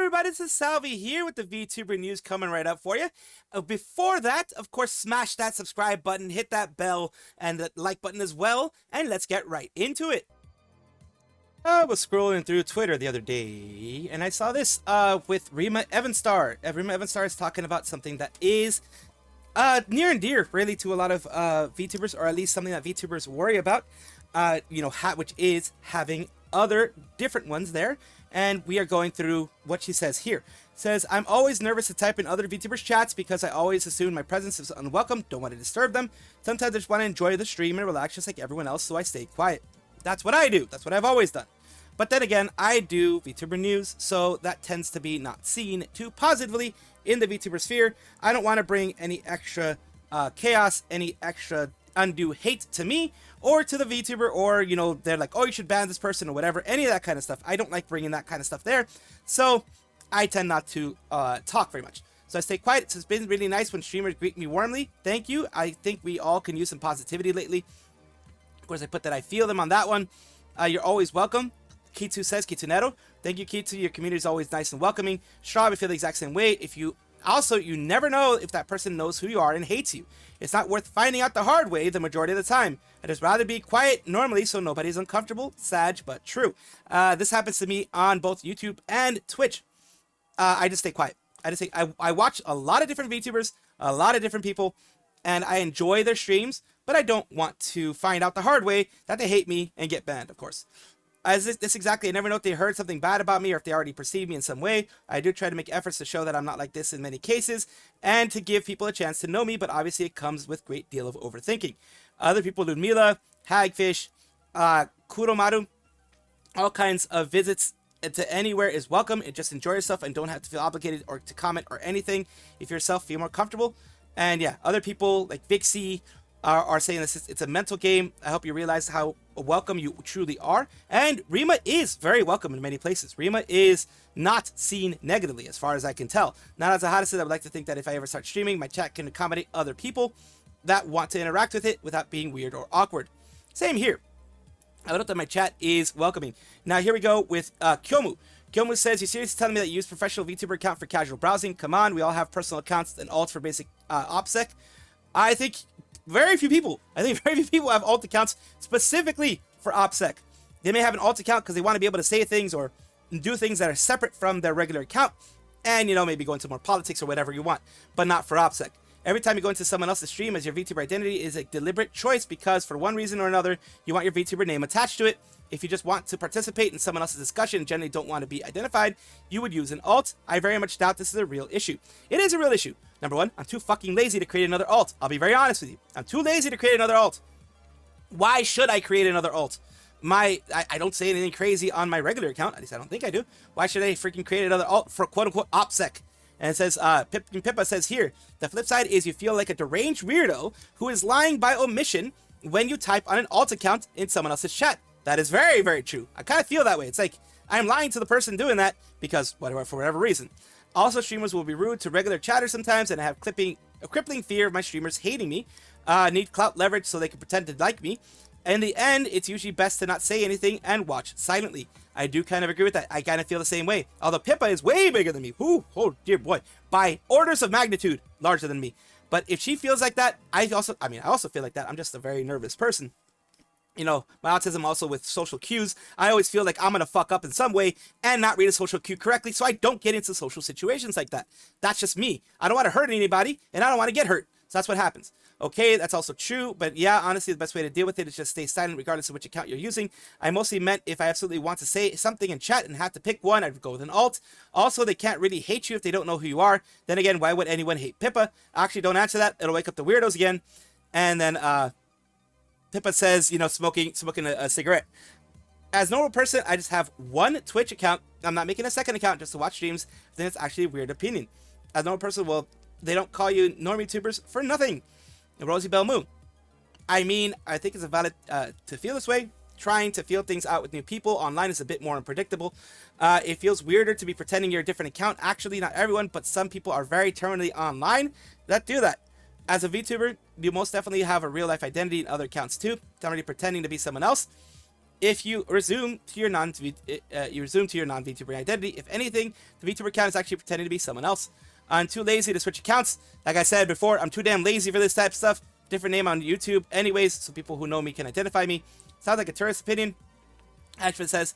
everybody, this is Salvi here with the VTuber news coming right up for you. Before that, of course, smash that subscribe button, hit that bell, and the like button as well, and let's get right into it. I was scrolling through Twitter the other day, and I saw this with Rima evenstar. Rima evenstar is talking about something that is near and dear, really, to a lot of VTubers, or at least something that VTubers worry about, which is having other different ones there. And we are going through what she says here. It says, I'm always nervous to type in other VTubers chats because I always assume my presence is unwelcome, don't want to disturb them. Sometimes I just want to enjoy the stream and relax just like everyone else, so I stay quiet. That's what I do. That's what I've always done. But then again, I do VTuber news, so that tends to be not seen too positively in the VTuber sphere. I don't want to bring any extra chaos, any extra undue hate to me or to the VTuber, or they're like, oh, you should ban this person or whatever, any of that kind of stuff. I don't like bringing that kind of stuff there, so I tend not to talk very much. So I stay quiet. It's been really nice when streamers greet me warmly. Thank you. I think we all can use some positivity lately. Of course, I put that I feel them on that one. You're always welcome. Kitu says, Kitunero. Thank you, Kitu. Your community is always nice and welcoming. Straw, I feel the exact same way. If you also, you never know if that person knows who you are and hates you. It's not worth finding out the hard way the majority of the time. I'd just rather be quiet normally so nobody's uncomfortable. Sad, but true. This happens to me on both YouTube and Twitch. I just stay quiet. I watch a lot of different VTubers, a lot of different people, and I enjoy their streams, but I don't want to find out the hard way that they hate me and get banned, of course. As this exactly, I never know if they heard something bad about me or if they already perceive me in some way. I do try to make efforts to show that I'm not like this in many cases and to give people a chance to know me, but obviously it comes with a great deal of overthinking. Other people, Ludmila, Hagfish, Kuromaru, all kinds of visits to anywhere is welcome, and just enjoy yourself and don't have to feel obligated or to comment or anything. If yourself feel more comfortable. And yeah, other people like Vixie are saying this, it's a mental game. I hope you realize how welcome you truly are. And Rima is very welcome in many places. Rima is not seen negatively as far as I can tell. Not as a Hiatus, I would like to think that if I ever start streaming, my chat can accommodate other people that want to interact with it without being weird or awkward. Same here. I would hope that my chat is welcoming. Now here we go with Kyomu. Kyomu says, you seriously telling me that you use professional VTuber account for casual browsing? Come on, we all have personal accounts and alts for basic OPSEC. I think very few people have alt accounts specifically for OPSEC. They may have an alt account because they want to be able to say things or do things that are separate from their regular account, and maybe go into more politics or whatever you want, but not for OPSEC. Every time you go into someone else's stream as your VTuber identity is a deliberate choice because for one reason or another, you want your VTuber name attached to it. If you just want to participate in someone else's discussion and generally don't want to be identified, you would use an alt. I very much doubt this is a real issue. It is a real issue. Number one, I'm too fucking lazy to create another alt. I'll be very honest with you. I'm too lazy to create another alt. Why should I create another alt? I don't say anything crazy on my regular account. At least I don't think I do. Why should I freaking create another alt for quote-unquote OPSEC? And it says, Pippa says here, the flip side is you feel like a deranged weirdo who is lying by omission when you type on an alt account in someone else's chat. That is very, very true. I kind of feel that way. It's like I'm lying to the person doing that because for whatever reason. Also, streamers will be rude to regular chatters sometimes, and I have a crippling fear of my streamers hating me. Need clout leverage so they can pretend to like me. In the end, it's usually best to not say anything and watch silently. I do kind of agree with that. I kind of feel the same way. Although Pippa is way bigger than me. Ooh, oh dear boy. By orders of magnitude larger than me. But if she feels like that, I also feel like that. I'm just a very nervous person. My autism also with social cues. I always feel like I'm going to fuck up in some way and not read a social cue correctly, so I don't get into social situations like that. That's just me. I don't want to hurt anybody, and I don't want to get hurt. So that's what happens. Okay, that's also true, but yeah, honestly, the best way to deal with it is just stay silent regardless of which account you're using. I mostly meant if I absolutely want to say something in chat and have to pick one, I'd go with an alt. Also, they can't really hate you if they don't know who you are. Then again, why would anyone hate Pippa? Actually, don't answer that. It'll wake up the weirdos again. And then, Pippa says, smoking a cigarette. As a normal person, I just have one Twitch account. I'm not making a second account just to watch streams. I think it's actually a weird opinion. As a normal person, well, they don't call you normie tubers for nothing. Rosie Bell Moon. I mean, I think it's a valid to feel this way. Trying to feel things out with new people online is a bit more unpredictable. It feels weirder to be pretending you're a different account. Actually, not everyone, but some people are very terminally online that do that. As a VTuber, you most definitely have a real life identity in other accounts too. Not really pretending to be someone else. if you resume to your non-VTuber identity. If anything, the VTuber account is actually pretending to be someone else. I'm too lazy to switch accounts. Like I said before, I'm too damn lazy for this type of stuff. Different name on YouTube anyways, so people who know me can identify me. Sounds like a tourist opinion. Ashford says,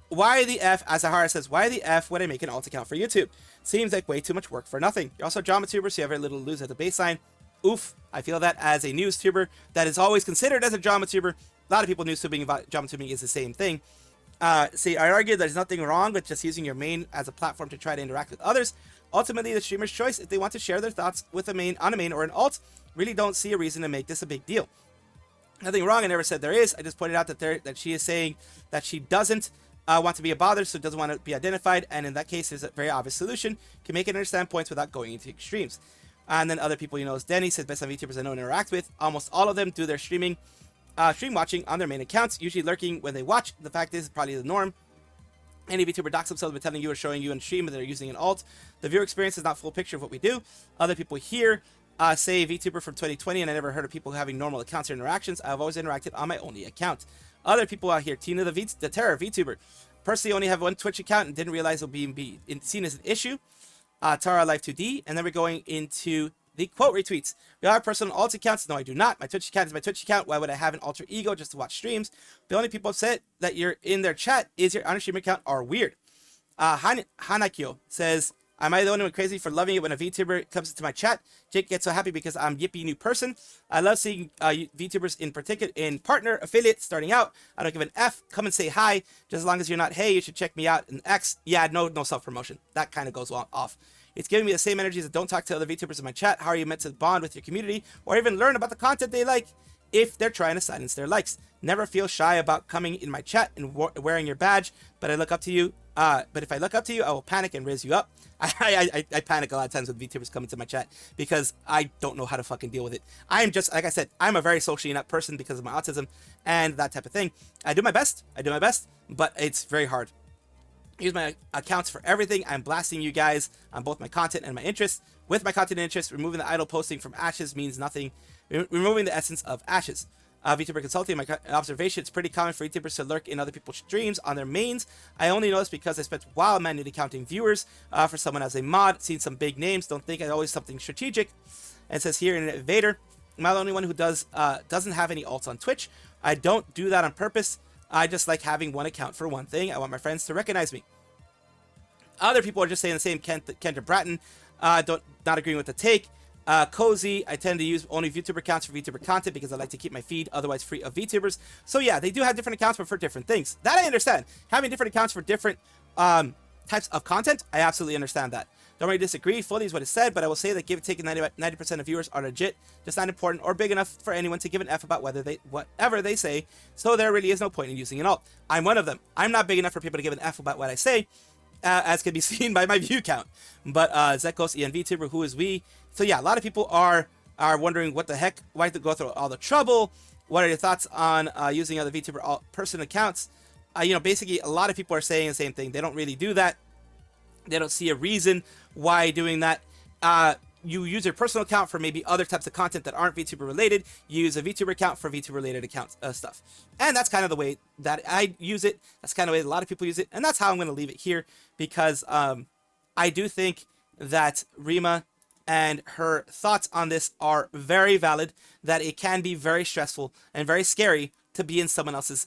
why the F, Asahara says, why the F would I make an alt account for YouTube? Seems like way too much work for nothing. You're also a drama tuber, so you have very little to lose at the baseline. Oof, I feel that as a news tuber that is always considered as a drama tuber. A lot of people news tubing about drama tubing is the same thing. See, I argue there's nothing wrong with just using your main as a platform to try to interact with others. Ultimately, the streamer's choice if they want to share their thoughts with a main on a main or an alt. Really don't see a reason to make this a big deal. Nothing wrong. I never said there is. I just pointed out that she is saying that she doesn't want to be a bother, so doesn't want to be identified. And in that case, there's a very obvious solution. Can make it understand points without going into extremes. And then other people, as Denny says, best on VTubers I know and interact with. Almost all of them do their stream watching on their main accounts, usually lurking when they watch. The fact is, probably the norm. Any VTuber docs themselves by telling you or showing you on stream that they're using an alt. The viewer experience is not full picture of what we do. Other people here say VTuber from 2020, and I never heard of people having normal accounts or interactions. I've always interacted on my only account. Other people out here, Tina the Terror VTuber. Personally, only have one Twitch account and didn't realize it'll be seen as an issue. Tara Life 2D, and then we're going into the quote retweets. We all have personal alt accounts. No, I do not. My Twitch account is my Twitch account. Why would I have an alter ego just to watch streams? The only people upset that you're in their chat is your on stream account are weird. Hanakyo says, am I the only one crazy for loving it when a VTuber comes into my chat? Jake gets so happy because I'm yippee new person. I love seeing VTubers in particular in partner affiliate starting out. I don't give an F. Come and say hi. Just as long as you're not, hey, you should check me out. And X, yeah, no self-promotion. That kind of goes off. It's giving me the same energy as don't talk to other VTubers in my chat. How are you meant to bond with your community or even learn about the content they like if they're trying to silence their likes? Never feel shy about coming in my chat and wearing your badge, but I look up to you. But if I look up to you, I will panic and raise you up. I panic a lot of times when VTubers come into my chat because I don't know how to fucking deal with it. I'm just, like I said, I'm a very socially inept person because of my autism and that type of thing. I do my best, but it's very hard. Use my accounts for everything. I'm blasting you guys on both my content and my interests. With my content and interests, removing the idle posting from ashes means nothing. Removing the essence of ashes. VTuber consulting, my observation, it's pretty common for VTubers to lurk in other people's streams on their mains. I only know this because I spent a while manually counting viewers for someone as a mod, seen some big names, don't think it's always something strategic. And it says here in Invader, am I the only one who doesn't have any alts on Twitch? I don't do that on purpose. I just like having one account for one thing. I want my friends to recognize me. Other people are just saying the same. Kendra Bratton, not agreeing with the take. Cozy, I tend to use only VTuber accounts for VTuber content because I like to keep my feed otherwise free of VTubers. So yeah, they do have different accounts, but for different things. That I understand. Having different accounts for different types of content, I absolutely understand that. Don't really disagree fully is what it said, but I will say that give or take 90% of viewers are legit, just not important or big enough for anyone to give an F about whatever they say, so there really is no point in using an alt. I'm one of them. I'm not big enough for people to give an F about what I say, as can be seen by my view count. But Zekos, VTuber, who is we? So yeah, a lot of people are wondering what the heck, why to go through all the trouble. What are your thoughts on using other VTuber person accounts? Basically, a lot of people are saying the same thing. They don't really do that. They don't see a reason why doing that. You use your personal account for maybe other types of content that aren't VTuber related. You use a VTuber account for VTuber related accounts stuff. And that's kind of the way that I use it. That's kind of the way a lot of people use it. And that's how I'm going to leave it here because I do think that Rima and her thoughts on this are very valid, that it can be very stressful and very scary to be in someone else's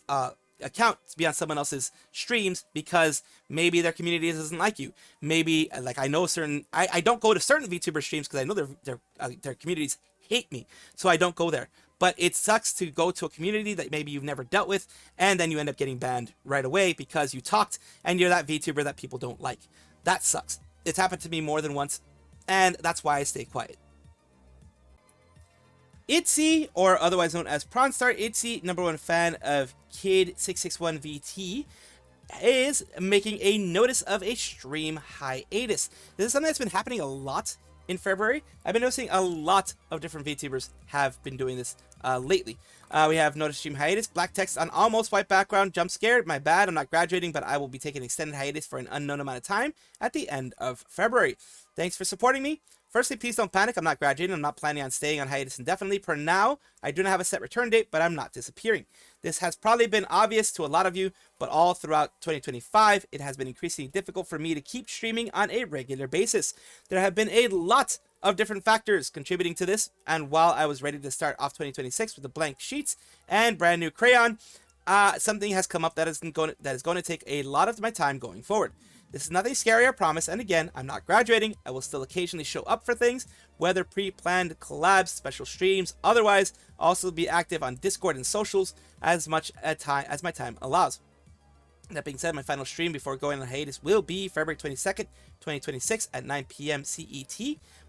account, to be on someone else's streams because maybe their community doesn't like you. Maybe, like I know I don't go to certain VTuber streams because I know their communities hate me, so I don't go there. But it sucks to go to a community that maybe you've never dealt with, and then you end up getting banned right away because you talked and you're that VTuber that people don't like. That sucks. It's happened to me more than once, and that's why I stay quiet. Itsi, or otherwise known as Pronstar, Itsi, #1 fan of Kid661VT, is making a notice of a stream hiatus. This is something that's been happening a lot in February. I've been noticing a lot of different VTubers have been doing this lately. We have noticed stream hiatus, black text on almost white background, jump scared, my bad, I'm not graduating, but I will be taking extended hiatus for an unknown amount of time at the end of February. Thanks for supporting me. Firstly, please don't panic, I'm not graduating, I'm not planning on staying on hiatus indefinitely. For now, I do not have a set return date, but I'm not disappearing. This has probably been obvious to a lot of you, but all throughout 2025, it has been increasingly difficult for me to keep streaming on a regular basis. There have been a lot of different factors contributing to this, and while I was ready to start off 2026 with a blank sheets and brand new crayon, something has come up that is going to take a lot of my time going forward. This is nothing scary, I promise, and again, I'm not graduating. I will still occasionally show up for things, whether pre-planned collabs, special streams, otherwise, also be active on Discord and socials as much as my time allows. That being said, my final stream before going on hiatus will be February 22nd, 2026 at 9 p.m. CET.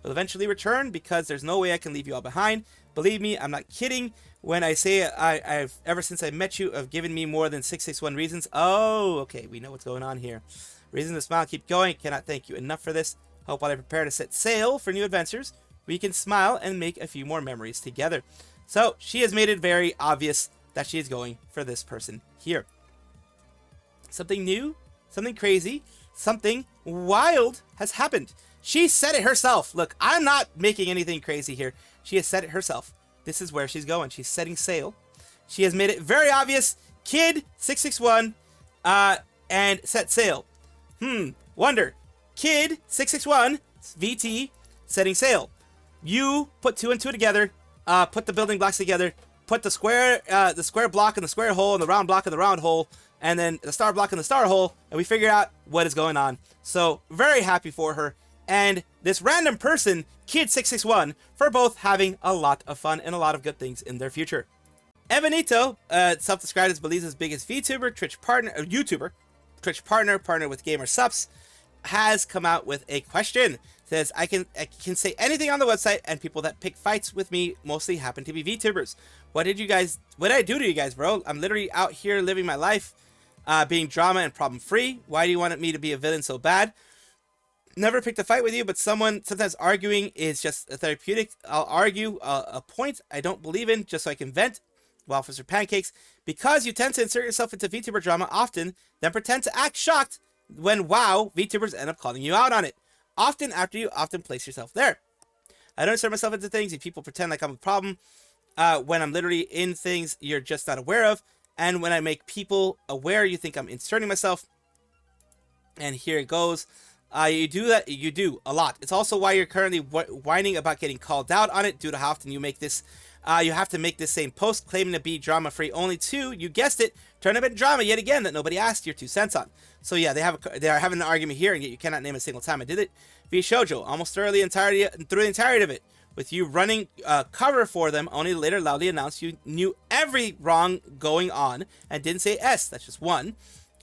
We'll eventually return because there's no way I can leave you all behind. Believe me, I'm not kidding when I say I've ever since I met you have given me more than 661 reasons. Oh, okay, we know what's going on here. Reason to smile, keep going. Cannot thank you enough for this. Hope while I prepare to set sail for new adventures, we can smile and make a few more memories together. So she has made it very obvious that she is going for this person here. Something new, something crazy, something wild has happened. She said it herself. Look, I'm not making anything crazy here. She has said it herself. This is where she's going. She's setting sail. She has made it very obvious. Kid 661 and set sail. Wonder. Kid 661 VT setting sail. You put two and two together. Put the building blocks together. Put the square block in the square hole and the round block in the round hole, and then the star block in the star hole, and we figure out what is going on. So very happy for her and this random person, Kid 661, for both having a lot of fun and a lot of good things in their future. Evanit0, self-described as Belize's biggest VTuber, Twitch partner with Gamer Sups, has come out with a question. Says, I can say anything on the website, and people that pick fights with me mostly happen to be VTubers. What did I do to you guys, bro? I'm literally out here living my life, being drama and problem free. Why do you want me to be a villain so bad? Never picked a fight with you, but sometimes arguing is just therapeutic. I'll argue a point I don't believe in just so I can vent. Waffles or pancakes. Because you tend to insert yourself into VTuber drama often, then pretend to act shocked when VTubers end up calling you out on it. Often after you place yourself there. I don't insert myself into things if people pretend like I'm a problem when I'm literally in things you're just not aware of. And when I make people aware, you think I'm inserting myself. And here it goes. You do that. You do a lot. It's also why you're currently whining about getting called out on it due to how often you make this. You have to make this same post claiming to be drama-free only to, you guessed it, tournament drama yet again that nobody asked your 2 cents on. So yeah, they are having an argument here, and yet you cannot name a single time I did it. Shoujo, almost through the entirety of it, with you running cover for them, only to later loudly announce you knew every wrong going on and didn't say S. That's just one.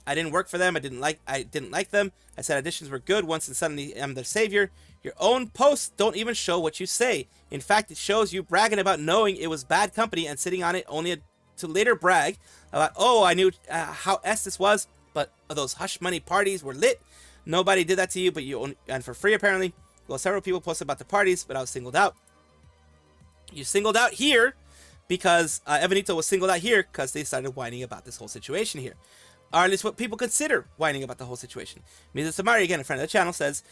I didn't work for them. I didn't like them. I said auditions were good once, and suddenly I'm their savior. Your own posts don't even show what you say. In fact, it shows you bragging about knowing it was bad company and sitting on it only to later brag about, oh, I knew how S this was, but those hush money parties were lit. Nobody did that to you, but and for free apparently. Well, several people posted about the parties, but I was singled out. You singled out here because Evanit0 was singled out here because they started whining about this whole situation here. Or at least what people consider whining about the whole situation. Nijisanji, again, a friend of the channel, says,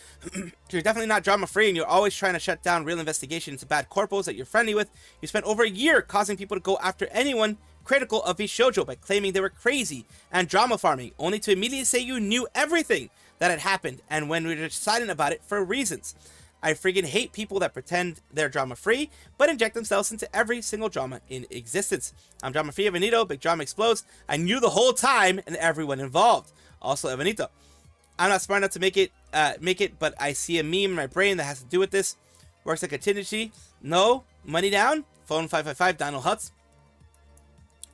you're definitely not drama-free and you're always trying to shut down real investigation into bad corpos that you're friendly with. You spent over a year causing people to go after anyone critical of Shoujo by claiming they were crazy and drama farming, only to immediately say you knew everything that had happened and when we were silent about it for reasons. I friggin' hate people that pretend they're drama-free, but inject themselves into every single drama in existence. I'm drama-free, Evanit0, big drama explodes. I knew the whole time and everyone involved. Also, Evanit0. I'm not smart enough to make it, but I see a meme in my brain that has to do with this. Works like a contingency. No, money down. Phone 555, Donald Hutz.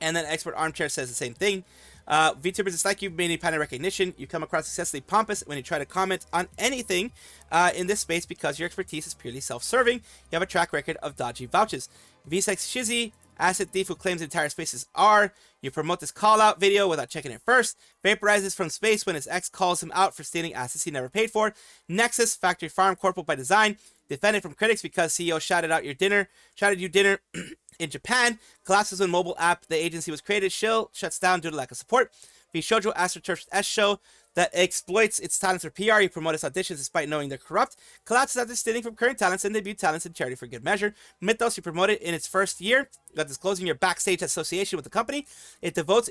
And then Expert Armchair says the same thing. VTubers, it's like you've made any kind of recognition. You come across excessively pompous when you try to comment on anything in this space because your expertise is purely self-serving. You have a track record of dodgy vouches. VSEX Shizzy, Acid Thief who claims entire spaces are. You promote this call-out video without checking it first. Vaporizes from space when his ex calls him out for stealing assets he never paid for. Nexus, Factory Farm Corporal by design. Defended from critics because CEO shouted you dinner. In Japan, collapses when mobile app the agency was created. Shill shuts down due to lack of support. The Shoujo AstroTurf S show that exploits its talents for PR. He promotes auditions despite knowing they're corrupt. Collapses after stealing from current talents and debut talents in charity for good measure. Mythos, you promoted in its first year, disclosing your backstage association with the company. It devolves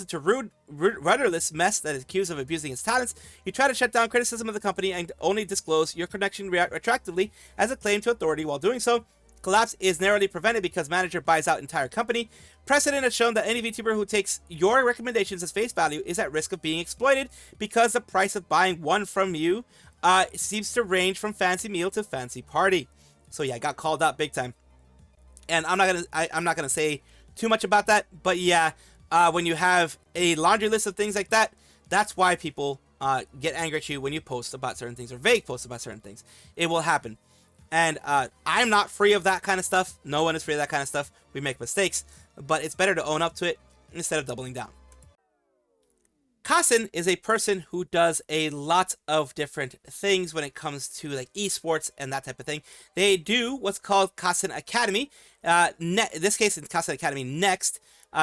into rudderless mess that is accused of abusing its talents. You try to shut down criticism of the company and only disclose your connection retroactively as a claim to authority. While doing so, collapse is narrowly prevented because manager buys out entire company. Precedent has shown that any VTuber who takes your recommendations as face value is at risk of being exploited because the price of buying one from you seems to range from fancy meal to fancy party. So yeah, I got called out big time. And I'm not gonna say too much about that, but yeah, when you have a laundry list of things like that, that's why people get angry at you when you post about certain things or vague posts about certain things. It will happen. And I'm not free of that kind of stuff. No one is free of that kind of stuff. We make mistakes, but it's better to own up to it instead of doubling down. Kasen is a person who does a lot of different things when it comes to like esports and that type of thing. They do what's called Kasen Academy. In this case, it's Kasen Academy Next.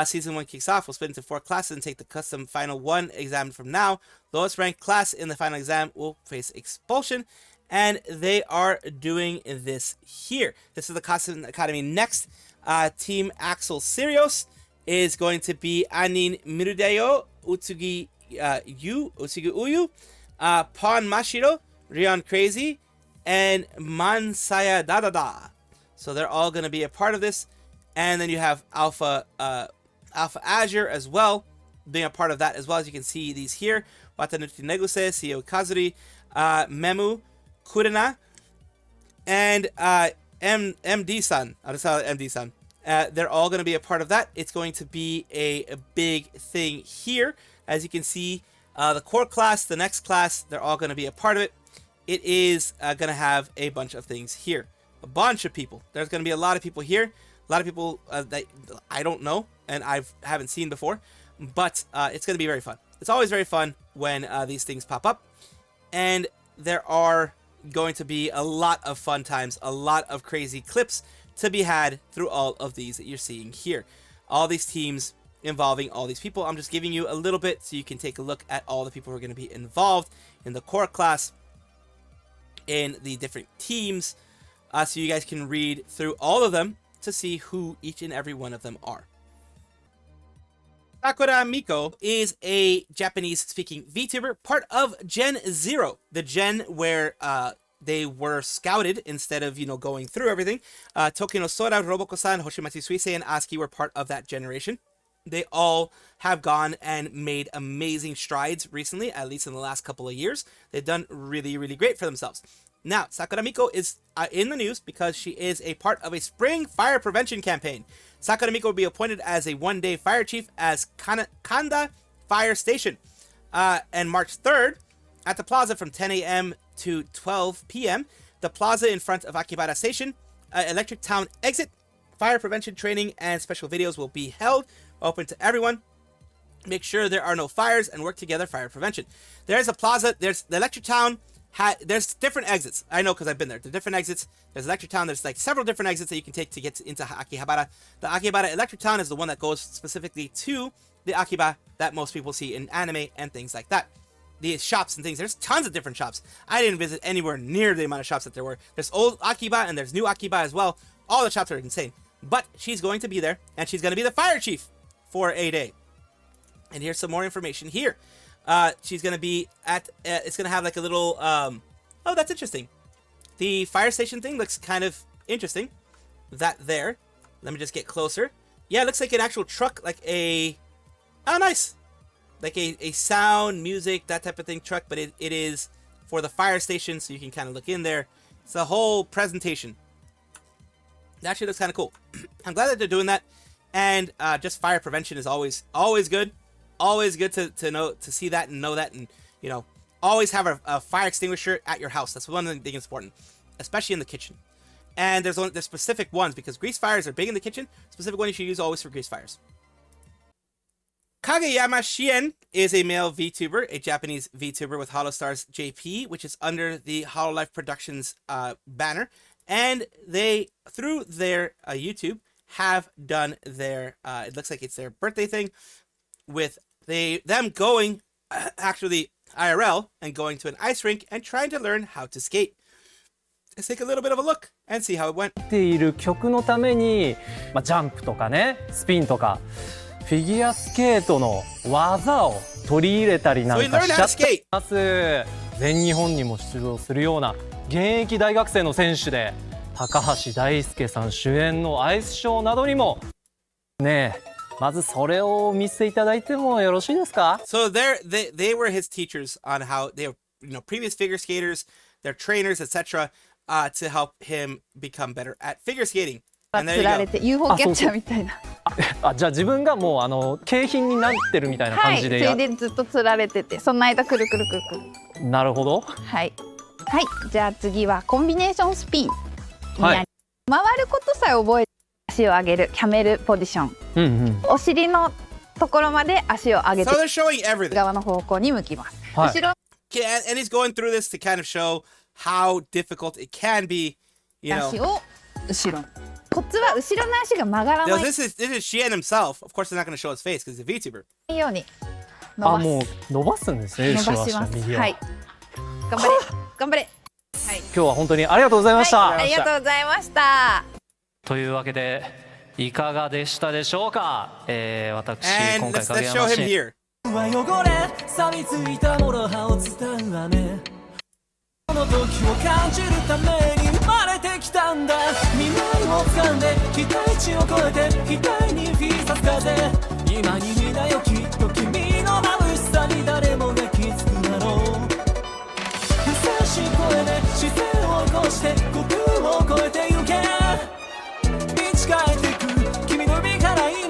Season 1 kicks off. We'll split into 4 classes and take the custom Final 1 exam from now. Lowest ranked class in the final exam will face expulsion. And they are doing this here. This is the Kasen Academy Next. Team Axel Sirius is going to be Anin Mirudeo, Utsugi Uyu, Pon Mashiro, Rion Crazy, and Mansaya Dadada. So they're all going to be a part of this. And then you have Alpha Azure as well, being a part of that as well. As you can see these here. Watanuchi Neguse, CEO Kazuri, Memu, Kurena, and MD-san. I'll just call it MD-san. They're all going to be a part of that. It's going to be a big thing here. As you can see, the core class, the next class, they're all going to be a part of it. It is going to have a bunch of things here. A bunch of people. There's going to be a lot of people here. A lot of people that I don't know and I haven't seen before. But it's going to be very fun. It's always very fun when these things pop up. And there are going to be a lot of fun times, a lot of crazy clips to be had through all of these that you're seeing here. All these teams involving all these people. I'm just giving you a little bit so you can take a look at all the people who are going to be involved in the core class, in the different teams, so you guys can read through all of them to see who each and every one of them are. Sakura Miko is a Japanese-speaking VTuber, part of Gen 0, the gen where they were scouted instead of, going through everything. Tokino Sora, Roboko-san, Hoshimatsu Suisei, and Aski were part of that generation. They all have gone and made amazing strides recently, at least in the last couple of years. They've done really, really great for themselves. Now, Sakura Miko is in the news because she is a part of a spring fire prevention campaign. Sakura Miko will be appointed as a one-day fire chief as Kanda Fire Station. And March 3rd, at the plaza from 10 a.m. to 12 p.m., the plaza in front of Akibara Station, Electric Town exit, fire prevention training and special videos will be held, open to everyone. Make sure there are no fires and work together fire prevention. There's a plaza, there's the Electric Town, there's different exits. I know because I've been there. There's different exits. There's Electric Town. There's like several different exits that you can take to get into Akihabara. The Akihabara Electric Town is the one that goes specifically to the Akiba that most people see in anime and things like that. The shops and things. There's tons of different shops. I didn't visit anywhere near the amount of shops that there were. There's old Akiba and there's new Akiba as well. All the shops are insane. But she's going to be there and she's going to be the fire chief for a day. And here's some more information here. She's going to be at, it's going to have like a little, oh, that's interesting. The fire station thing looks kind of interesting. That there. Let me just get closer. Yeah, it looks like an actual truck, like a, oh, nice. Like a sound, music, that type of thing truck, but it is for the fire station, so you can kind of look in there. It's a whole presentation. That actually looks kind of cool. I'm glad that they're doing that. And just fire prevention is always good. Always good to know, to see that and know that, and always have a fire extinguisher at your house. That's one thing that's important, especially in the kitchen. And there's specific ones because grease fires are big in the kitchen. Specific one you should use always for grease fires. Kageyama Shien is a male VTuber, a Japanese VTuber with Holostars JP, which is under the Hololive Productions banner. And they, through their YouTube, have done their, it looks like it's their birthday thing, with them going, actually IRL, and going to an ice rink and trying to learn how to skate. Let's take a little bit of a look and see how it went. ている曲のために、ジャンプとかね、スピンとか、フィギュアスケートの技を取り入れたりなんかしちゃっています。全日本にも出場するような現役大学生の選手で、高橋大輔さん主演のアイスショーなどにもねえ。まずそれを見せていただいてもよろしいですか? So they were his teachers on how they were, previous figure skaters, their trainers, etc. To help him become better at figure skating. And there you go. UFO キャッチャーみたいな。じゃあ自分がもう景品になってるみたいな感じで。はい、それでずっと釣られてて、その間くるくるくるくる。なるほど。はいはい、じゃあ次はコンビネーションスピン。回ることさえ覚えて足を上げるキャメルポジション。お尻のところまで足を上げて、So they're showing everything. 側の方向に向きます。はい、後ろ。And he's going through this to kind of show how difficult it can be, 足を後ろ。コツは後ろの足が曲がらない。This is Shien himself. Of course, they're not going to show his face because he's a VTuber. ように伸ばす。もう伸ばすんですね。伸ばします。はい。頑張れ頑張れ。はい。今日は本当にありがとうございました。ありがとうございました。というわけでいかがでしたでしょうか。私今回影山氏。汚れ錆びついたもろ刃を伝うわね。この時を感じるために生まれてきたんだ。未来を掴んで期待値を超えて額にフィーサス風。今に見なよきっと君の眩しさに誰もが気づくだろう。優しい声で視線を起こして呼吸を超えてゆけ。導かれてく君の身から今。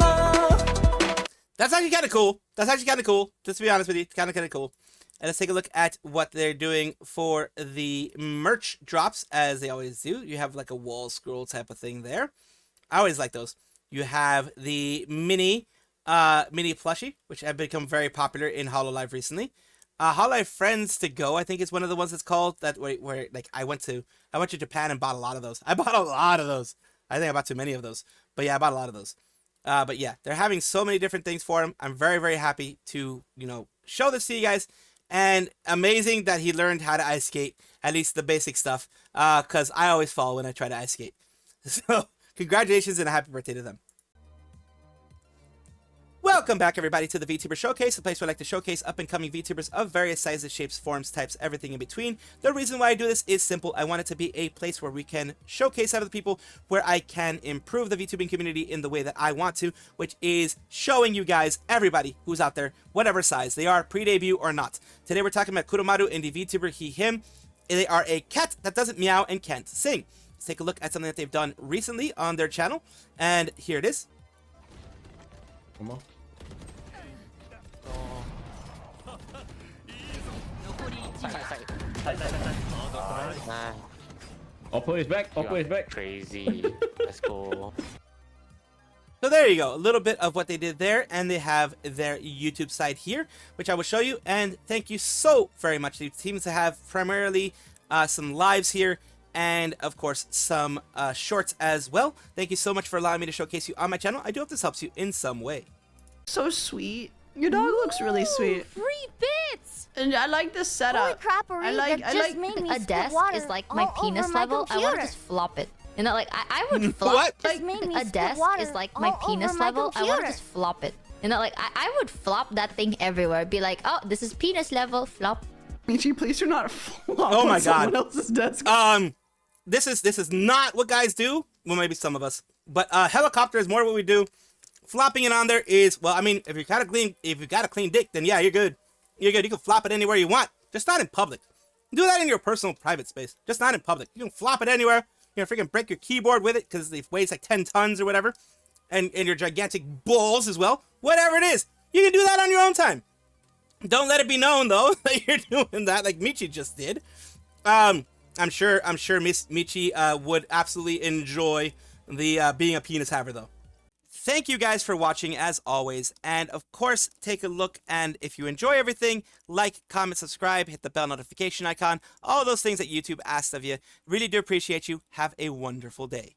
That's actually kind of cool. That's actually kind of cool. Just to be honest with you, it's kind of cool. And let's take a look at what they're doing for the merch drops, as they always do. You have like a wall scroll type of thing there. I always like those. You have the mini plushie, which have become very popular in Hololive recently. Hololive Friends to Go, I think is one of the ones that's called, that where like I went to Japan and bought a lot of those. I bought a lot of those. I think I bought too many of those. But yeah, I bought a lot of those. But yeah, they're having so many different things for him. I'm very, very happy to, show this to you guys. And amazing that he learned how to ice skate, at least the basic stuff, because I always fall when I try to ice skate. So congratulations and a happy birthday to them. Welcome back, everybody, to the VTuber Showcase, the place where I like to showcase up-and-coming VTubers of various sizes, shapes, forms, types, everything in between. The reason why I do this is simple. I want it to be a place where we can showcase other people, where I can improve the VTubing community in the way that I want to, which is showing you guys, everybody who's out there, whatever size they are, pre-debut or not. Today we're talking about Kuromaru, indie VTuber, he, him. They are a cat that doesn't meow and can't sing. Let's take a look at something that they've done recently on their channel, and here it is. Come on. Oppo is back. Oppo is back. Crazy. Let's go. So there you go, a little bit of what they did there, and they have their YouTube side here, which I will show you. And thank you so very much. They seem to have primarily some lives here, and of course some shorts as well. Thank you so much for allowing me to showcase you on my channel. I do hope this helps you in some way. So sweet. Your dog looks really sweet. Free bits! And I like this setup. Holy crappery, that just made me a desk is like my penis level. I want to just flop it. Like I would flop. What? Like a desk is like my penis level. I want to just flop it. Like I would flop that thing everywhere. Be like, oh, this is penis level. Flop. Michi, please do not flop oh my on someone else's desk. This is not what guys do. Well, maybe some of us, but helicopter is more what we do. Flopping it on there is, well, I mean, if you got a clean dick, then yeah, you're good. You're good. You can flop it anywhere you want, just not in public. Do that in your personal private space, just not in public. You can flop it anywhere. You're gonna freaking break your keyboard with it because it weighs like 10 tons or whatever, and your gigantic balls as well. Whatever it is, you can do that on your own time. Don't let it be known though that you're doing that, like Michi just did. I'm sure Miss Michi would absolutely enjoy the being a penis haver though. Thank you guys for watching as always, and of course take a look, and if you enjoy everything, like, comment, subscribe, hit the bell notification icon, all those things that YouTube asks of you. Really do appreciate you. Have a wonderful day.